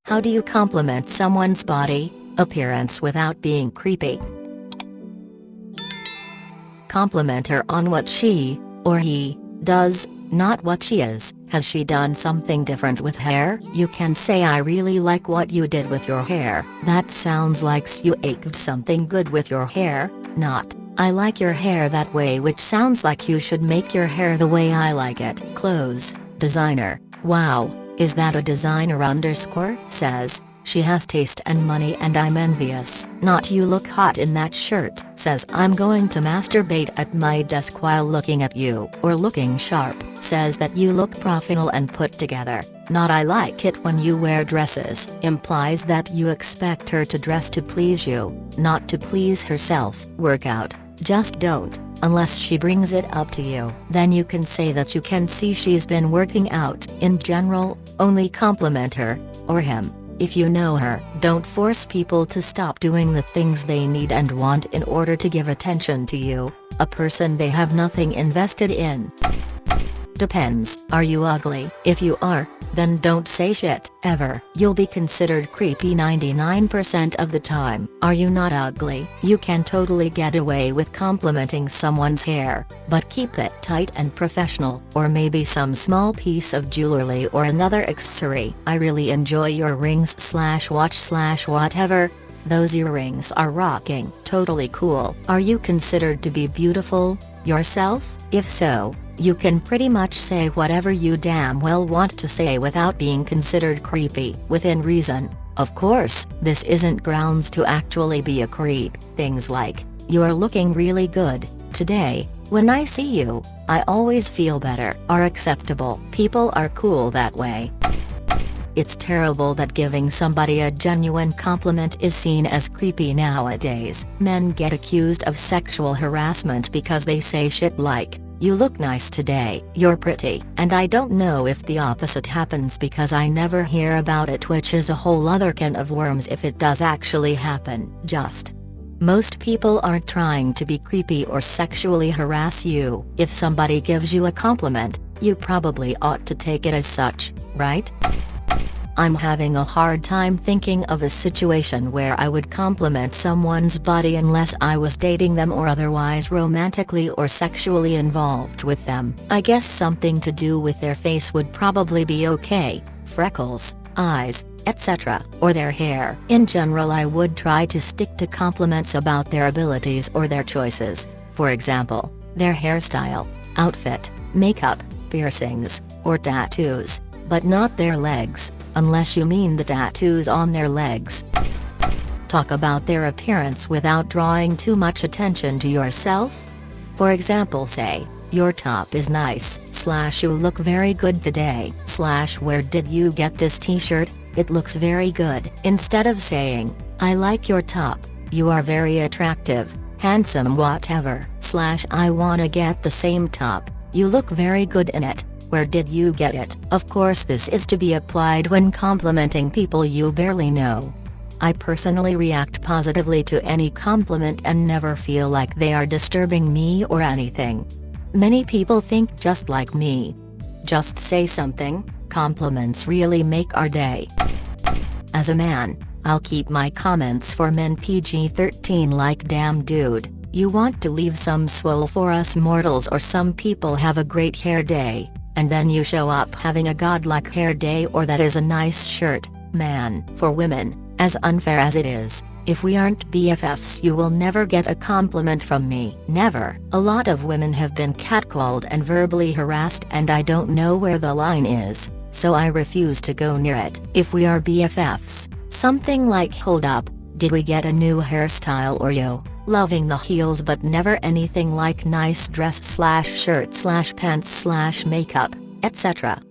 How do you compliment someone's body appearance without being creepy? Compliment her on what she, or he, does, not what she is. Has she done something different with hair? You can say, I really like what you did with your hair. That sounds like you ached something good with your hair, not, I like your hair that way, which sounds like you should make your hair the way I like it. Clothes, designer, wow, is that a designer underscore? Says, she has taste and money and I'm envious. Not, you look hot in that shirt. Says, I'm going to masturbate at my desk while looking at you. Or looking sharp. Says that you look professional and put together. Not, I like it when you wear dresses. Implies that you expect her to dress to please you, not to please herself. Workout, just don't, unless she brings it up to you. Then you can say that you can see she's been working out. In general, only compliment her, or him, if you know her. Don't force people to stop doing the things they need and want in order to give attention to you, a person they have nothing invested in. Depends. Are you ugly? If you are, then don't say shit, ever. You'll be considered creepy 99% of the time. Are you not ugly? You can totally get away with complimenting someone's hair, but keep it tight and professional. Or maybe some small piece of jewelry or another accessory. I really enjoy your rings / watch / whatever. Those earrings are rocking. Totally cool. Are you considered to be beautiful yourself? If so, you can pretty much say whatever you damn well want to say without being considered creepy. Within reason, of course. This isn't grounds to actually be a creep. Things like, you're looking really good today, when I see you, I always feel better, are acceptable. People are cool that way. It's terrible that giving somebody a genuine compliment is seen as creepy nowadays. Men get accused of sexual harassment because they say shit like, you look nice today, you're pretty. And I don't know if the opposite happens because I never hear about it, which is a whole other can of worms if it does actually happen. Most people aren't trying to be creepy or sexually harass you. If somebody gives you a compliment, you probably ought to take it as such, right? I'm having a hard time thinking of a situation where I would compliment someone's body unless I was dating them or otherwise romantically or sexually involved with them. I guess something to do with their face would probably be okay, freckles, eyes, etc., or their hair. In general, I would try to stick to compliments about their abilities or their choices, for example, their hairstyle, outfit, makeup, piercings, or tattoos, but not their legs. Unless you mean the tattoos on their legs. Talk about their appearance without drawing too much attention to yourself. For example, say, your top is nice / you look very good today / where did you get this t-shirt, it looks very good. Instead of saying, I like your top, you are very attractive, handsome whatever / I wanna get the same top, you look very good in it. Where did you get it? Of course, this is to be applied when complimenting people you barely know. I personally react positively to any compliment and never feel like they are disturbing me or anything. Many people think just like me. Just say something, compliments really make our day. As a man, I'll keep my comments for men PG-13 like, damn dude, you want to leave some swole for us mortals, or some people have a great hair day. And then you show up having a godlike hair day, or that is a nice shirt, man. For women, as unfair as it is, if we aren't BFFs you will never get a compliment from me. Never. A lot of women have been catcalled and verbally harassed and I don't know where the line is, so I refuse to go near it. If we are BFFs, something like, hold up, did we get a new hairstyle, or yo, loving the heels but never anything like nice dress / shirt / pants / makeup, etc.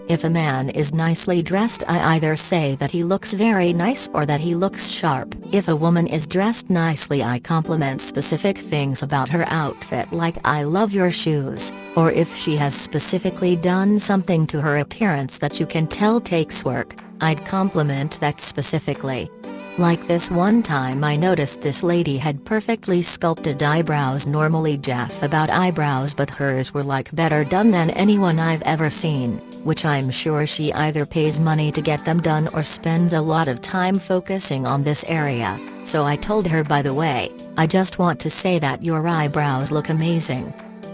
If a man is nicely dressed, I either say that he looks very nice or that he looks sharp. If a woman is dressed nicely, I compliment specific things about her outfit like, I love your shoes, or if she has specifically done something to her appearance that you can tell takes work, I'd compliment that specifically. Like this one time I noticed this lady had perfectly sculpted eyebrows. Normally Jeff about eyebrows, but hers were like better done than anyone I've ever seen. which I'm sure she either pays money to get them done or spends a lot of time focusing on this area. So I told her, by the way, I just want to say that your eyebrows look amazing.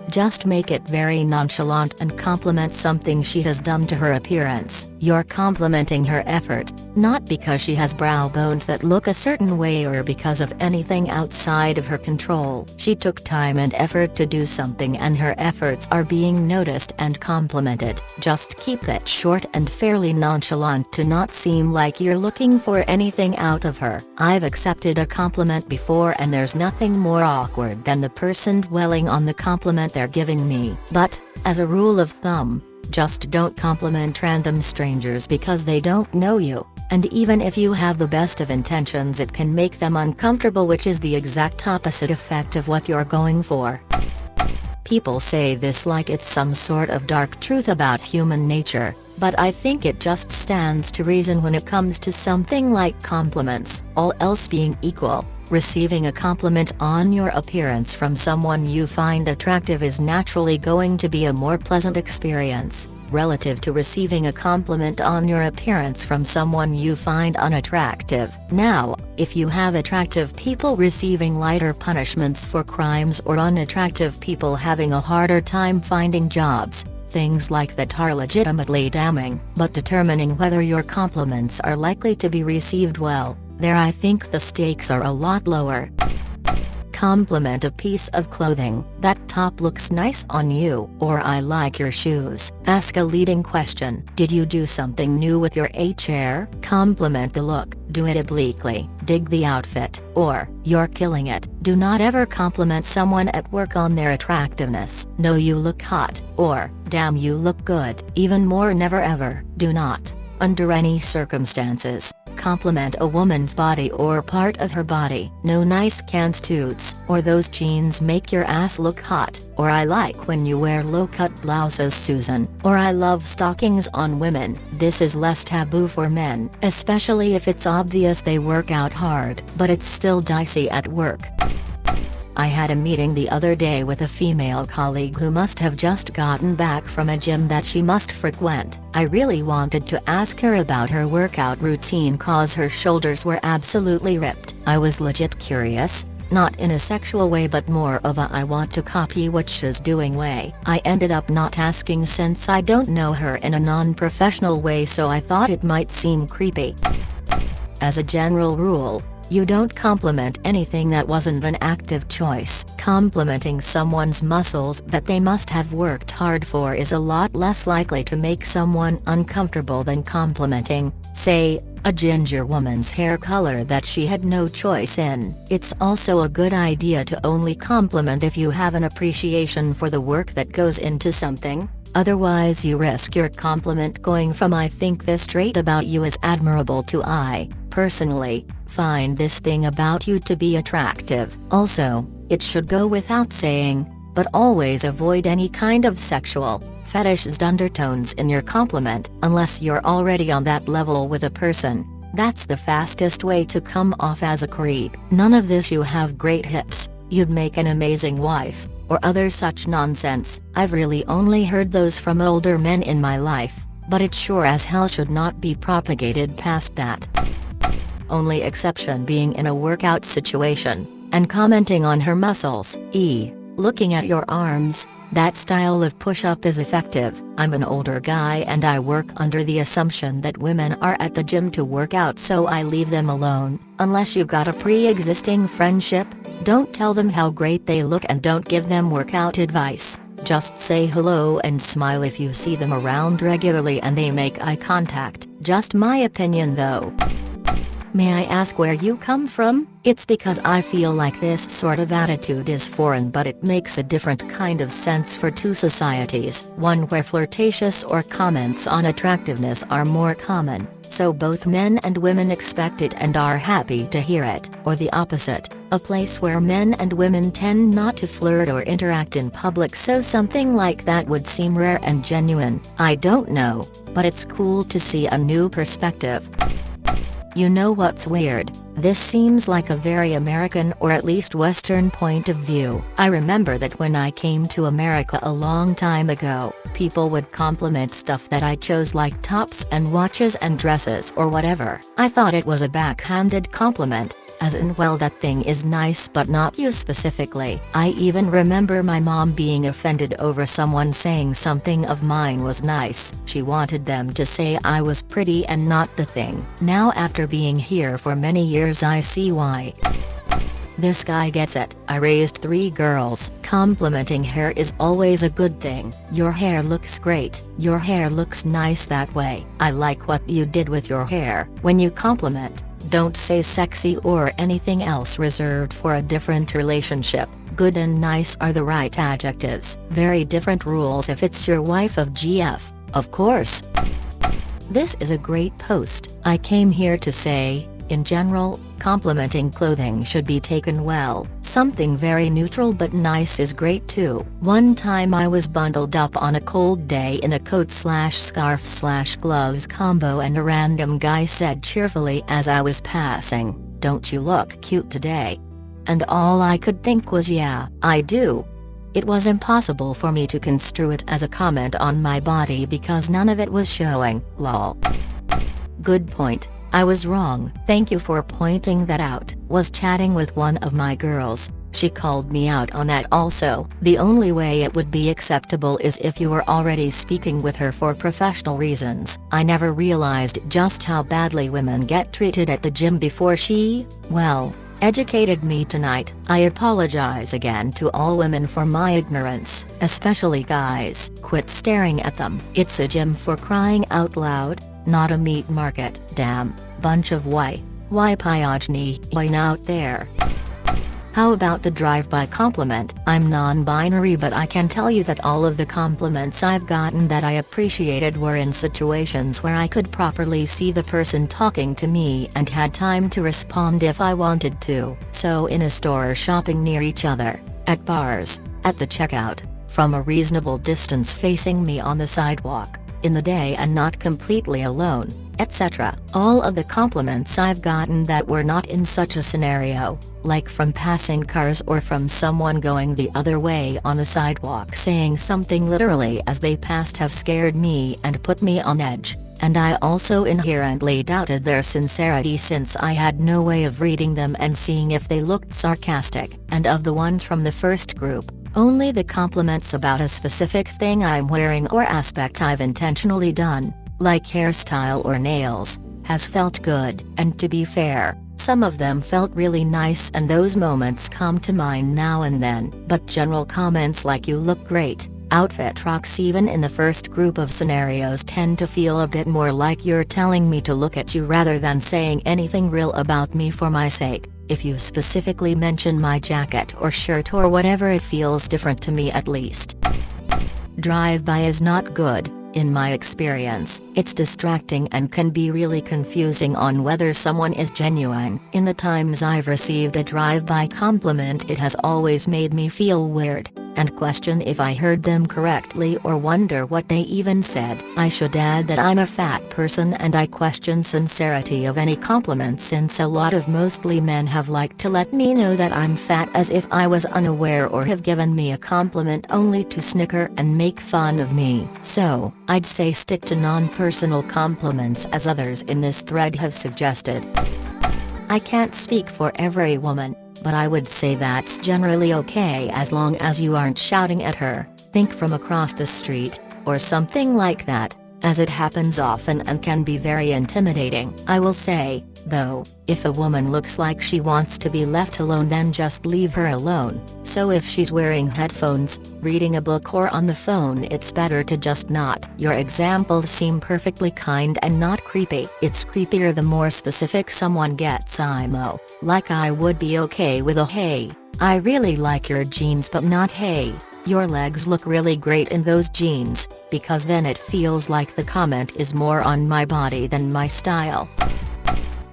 Just make it very nonchalant and compliment something she has done to her appearance. You're complimenting her effort, not because she has brow bones that look a certain way or because of anything outside of her control. She took time and effort to do something and her efforts are being noticed and complimented. Just keep it short and fairly nonchalant to not seem like you're looking for anything out of her. I've accepted a compliment before and there's nothing more awkward than the person dwelling on the compliment they're giving me. But, as a rule of thumb, just don't compliment random strangers because they don't know you, and even if you have the best of intentions it can make them uncomfortable, which is the exact opposite effect of what you're going for. People say this like it's some sort of dark truth about human nature, but I think it just stands to reason when it comes to something like compliments. All else being equal, receiving a compliment on your appearance from someone you find attractive is naturally going to be a more pleasant experience, relative to receiving a compliment on your appearance from someone you find unattractive. Now, if you have attractive people receiving lighter punishments for crimes or unattractive people having a harder time finding jobs, things like that are legitimately damning. But determining whether your compliments are likely to be received well, there I think the stakes are a lot lower. Compliment a piece of clothing. That top looks nice on you. Or I like your shoes. Ask a leading question. Did you do something new with your hair? Compliment the look. Do it obliquely. Dig the outfit. Or, you're killing it. Do not ever compliment someone at work on their attractiveness. No, you look hot. Or, damn, you look good. Even more, never ever. Do not, under any circumstances, compliment a woman's body or part of her body. No nice cans toots, or those jeans make your ass look hot, or I like when you wear low-cut blouses Susan, or I love stockings on women. This is less taboo for men, especially if it's obvious they work out hard, but it's still dicey at work. I had a meeting the other day with a female colleague who must have just gotten back from a gym that she must frequent. I really wanted to ask her about her workout routine cause her shoulders were absolutely ripped. I was legit curious, not in a sexual way but more of a I want to copy what she's doing way. I ended up not asking since I don't know her in a non-professional way, so I thought it might seem creepy. As a general rule, you don't compliment anything that wasn't an active choice. Complimenting someone's muscles that they must have worked hard for is a lot less likely to make someone uncomfortable than complimenting, say, a ginger woman's hair color that she had no choice in. It's also a good idea to only compliment if you have an appreciation for the work that goes into something. Otherwise you risk your compliment going from I think this trait about you is admirable to I, personally, find this thing about you to be attractive. Also, it should go without saying, but always avoid any kind of sexual, fetishized undertones in your compliment, unless you're already on that level with a person. That's the fastest way to come off as a creep. None of this "you have great hips, you'd make an amazing wife," or other such nonsense. I've really only heard those from older men in my life, but it sure as hell should not be propagated past that. Only exception being in a workout situation, and commenting on her muscles. Looking at your arms, that style of push-up is effective. I'm an older guy and I work under the assumption that women are at the gym to work out, so I leave them alone. Unless you've got a pre-existing friendship, don't tell them how great they look and don't give them workout advice. Just say hello and smile if you see them around regularly and they make eye contact. Just my opinion though. May I ask where you come from? It's because I feel like this sort of attitude is foreign, but it makes a different kind of sense for two societies. One where flirtatious or comments on attractiveness are more common, so both men and women expect it and are happy to hear it. Or the opposite, a place where men and women tend not to flirt or interact in public, so something like that would seem rare and genuine. I don't know, but it's cool to see a new perspective. You know what's weird? This seems like a very American or at least Western point of view. I remember that when I came to America a long time ago, people would compliment stuff that I chose like tops and watches and dresses or whatever. I thought it was a backhanded compliment. As in, well, that thing is nice but not you specifically. I even remember my mom being offended over someone saying something of mine was nice. She wanted them to say I was pretty and not the thing. Now after being here for many years I see why. This guy gets it. I raised 3 girls. Complimenting hair is always a good thing. Your hair looks great. Your hair looks nice that way. I like what you did with your hair. When you compliment, don't say sexy or anything else reserved for a different relationship. Good and nice are the right adjectives. Very different rules if it's your wife of GF, of course. This is a great post. I came here to say, in general, complimenting clothing should be taken well. Something very neutral but nice is great too. One time I was bundled up on a cold day in a coat/scarf/gloves combo and a random guy said cheerfully as I was passing, "Don't you look cute today?" And all I could think was, yeah, I do. It was impossible for me to construe it as a comment on my body because none of it was showing, lol. Good point. I was wrong. Thank you for pointing that out. Was chatting with one of my girls. She called me out on that also. The only way it would be acceptable is if you were already speaking with her for professional reasons. I never realized just how badly women get treated at the gym before she, well, educated me tonight. I apologize again to all women for my ignorance, especially guys. Quit staring at them. It's a gym for crying out loud, not a meat market. Damn, bunch of why pyogeny out there. How about the drive-by compliment? I'm non-binary, but I can tell you that all of the compliments I've gotten that I appreciated were in situations where I could properly see the person talking to me and had time to respond if I wanted to. So in a store, shopping near each other, at bars, at the checkout, from a reasonable distance facing me on the sidewalk, in the day and not completely alone, etc. All of the compliments I've gotten that were not in such a scenario, like from passing cars or from someone going the other way on the sidewalk saying something literally as they passed, have scared me and put me on edge, and I also inherently doubted their sincerity since I had no way of reading them and seeing if they looked sarcastic. And of the ones from the first group, only the compliments about a specific thing I'm wearing or aspect I've intentionally done, like hairstyle or nails, has felt good. And to be fair, some of them felt really nice and those moments come to mind now and then. But general comments like "you look great," "outfit rocks," even in the first group of scenarios, tend to feel a bit more like you're telling me to look at you rather than saying anything real about me for my sake. If you specifically mention my jacket or shirt or whatever, it feels different to me at least. Drive-by is not good, in my experience. It's distracting and can be really confusing on whether someone is genuine. In the times I've received a drive-by compliment, it has always made me feel weird, and question if I heard them correctly or wonder what they even said. I should add that I'm a fat person and I question sincerity of any compliment since a lot of mostly men have liked to let me know that I'm fat as if I was unaware, or have given me a compliment only to snicker and make fun of me. So, I'd say stick to non-personal compliments as others in this thread have suggested. I can't speak for every woman, but I would say that's generally okay as long as you aren't shouting at her, think from across the street, or something like that, as it happens often and can be very intimidating. I will say, though, if a woman looks like she wants to be left alone, then just leave her alone. So if she's wearing headphones, reading a book or on the phone, it's better to just not. Your examples seem perfectly kind and not creepy. It's creepier the more specific someone gets. IMO, like I would be okay with a "hey, I really like your jeans," but not "hey, your legs look really great in those jeans," because then it feels like the comment is more on my body than my style.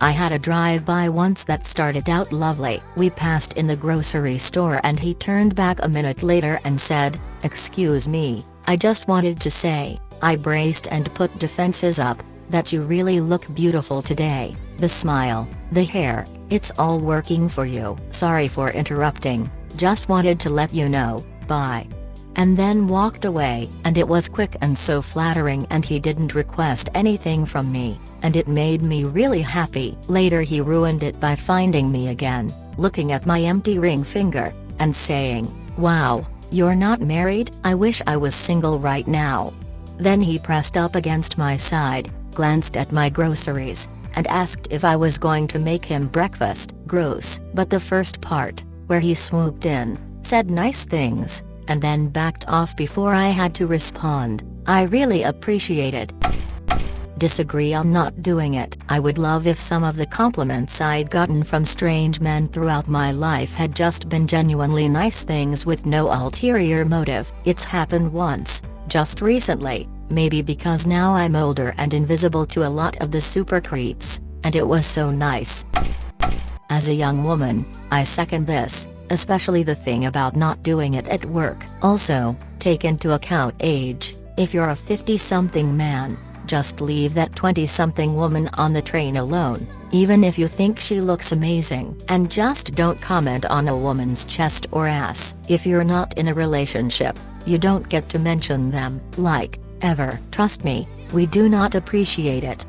I had a drive-by once that started out lovely. We passed in the grocery store and he turned back a minute later and said, "Excuse me, I just wanted to say," I braced and put defenses up, "that you really look beautiful today." The smile, the hair, it's all working for you. Sorry for interrupting, just wanted to let you know, bye. And then walked away, and it was quick and so flattering, and he didn't request anything from me, and it made me really happy. Later he ruined it by finding me again, looking at my empty ring finger, and saying, "Wow, you're not married? I wish I was single right now." Then he pressed up against my side, glanced at my groceries, and asked if I was going to make him breakfast. Gross. But the first part, where he swooped in, said nice things, and then backed off before I had to respond, I really appreciated. Disagree on not doing it. I would love if some of the compliments I'd gotten from strange men throughout my life had just been genuinely nice things with no ulterior motive. It's happened once, just recently, maybe because now I'm older and invisible to a lot of the super creeps, and it was so nice. As a young woman, I second this, especially the thing about not doing it at work. Also, take into account age. If you're a 50-something man, just leave that 20-something woman on the train alone, even if you think she looks amazing. And just don't comment on a woman's chest or ass. If you're not in a relationship, you don't get to mention them, like, ever. Trust me, we do not appreciate it.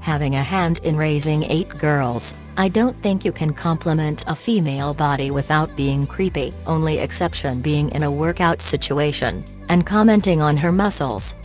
Having a hand in raising 8 girls, I don't think you can compliment a female body without being creepy. Only exception being in a workout situation, and commenting on her muscles.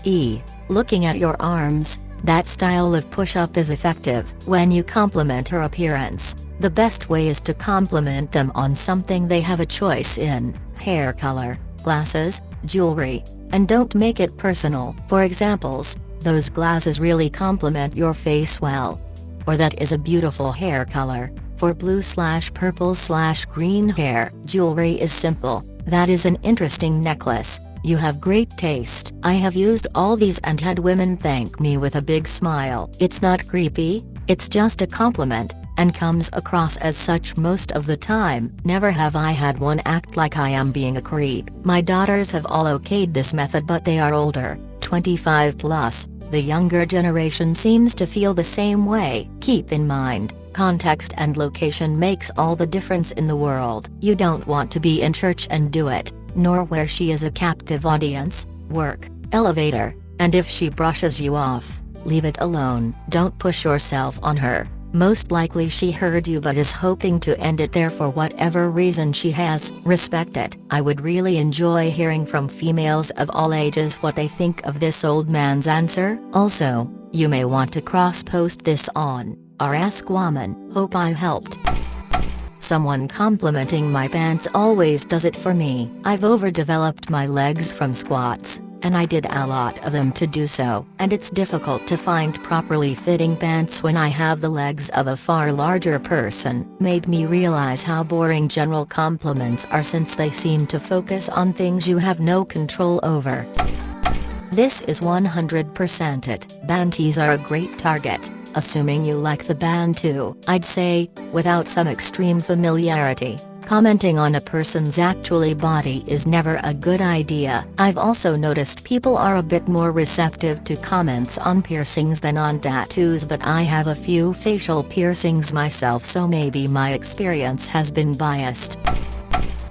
Looking at your arms, that style of push-up is effective. When you compliment her appearance, the best way is to compliment them on something they have a choice in: hair color, glasses, jewelry, and don't make it personal. For examples, those glasses really complement your face well. Or that is a beautiful hair color, for blue/purple/green hair. Jewelry is simple, that is an interesting necklace, you have great taste. I have used all these and had women thank me with a big smile. It's not creepy, it's just a compliment, and comes across as such most of the time. Never have I had one act like I am being a creep. My daughters have all okayed this method, but they are older, 25 plus. The younger generation seems to feel the same way. Keep in mind, context and location makes all the difference in the world. You don't want to be in church and do it, nor where she is a captive audience, work, elevator, and if she brushes you off, leave it alone. Don't push yourself on her. Most likely she heard you but is hoping to end it there for whatever reason she has. Respect it. I would really enjoy hearing from females of all ages what they think of this old man's answer. Also, you may want to cross-post this on our Ask Woman. Hope I helped. Someone complimenting my pants always does it for me. I've overdeveloped my legs from squats, and I did a lot of them to do so. And it's difficult to find properly fitting pants when I have the legs of a far larger person. Made me realize how boring general compliments are, since they seem to focus on things you have no control over. This is 100% it. Banties are a great target, assuming you like the band too. I'd say, without some extreme familiarity, commenting on a person's actual body is never a good idea. I've also noticed people are a bit more receptive to comments on piercings than on tattoos, but I have a few facial piercings myself, so maybe my experience has been biased.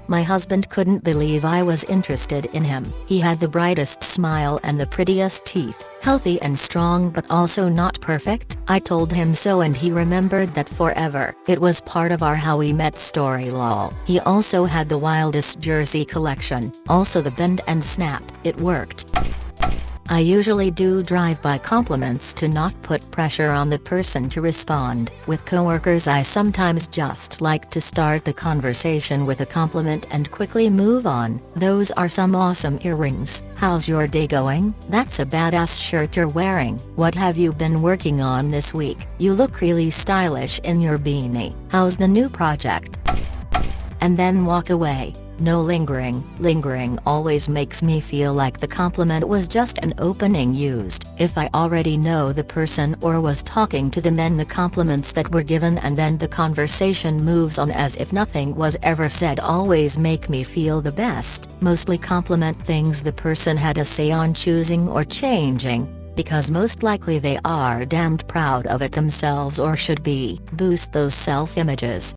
My husband couldn't believe I was interested in him. He had the brightest smile and the prettiest teeth, healthy and strong but also not perfect. I told him so and he remembered that forever. It was part of our how we met story lol. He also had the wildest jersey collection, also the bend and snap. It worked. I usually do drive-by compliments to not put pressure on the person to respond. With coworkers I sometimes just like to start the conversation with a compliment and quickly move on. Those are some awesome earrings. How's your day going? That's a badass shirt you're wearing. What have you been working on this week? You look really stylish in your beanie. How's the new project? And then walk away. No lingering. Lingering always makes me feel like the compliment was just an opening used. If I already know the person or was talking to them, then the compliments that were given and then the conversation moves on as if nothing was ever said always make me feel the best. Mostly compliment things the person had a say on choosing or changing, because most likely they are damned proud of it themselves or should be. Boost those self-images.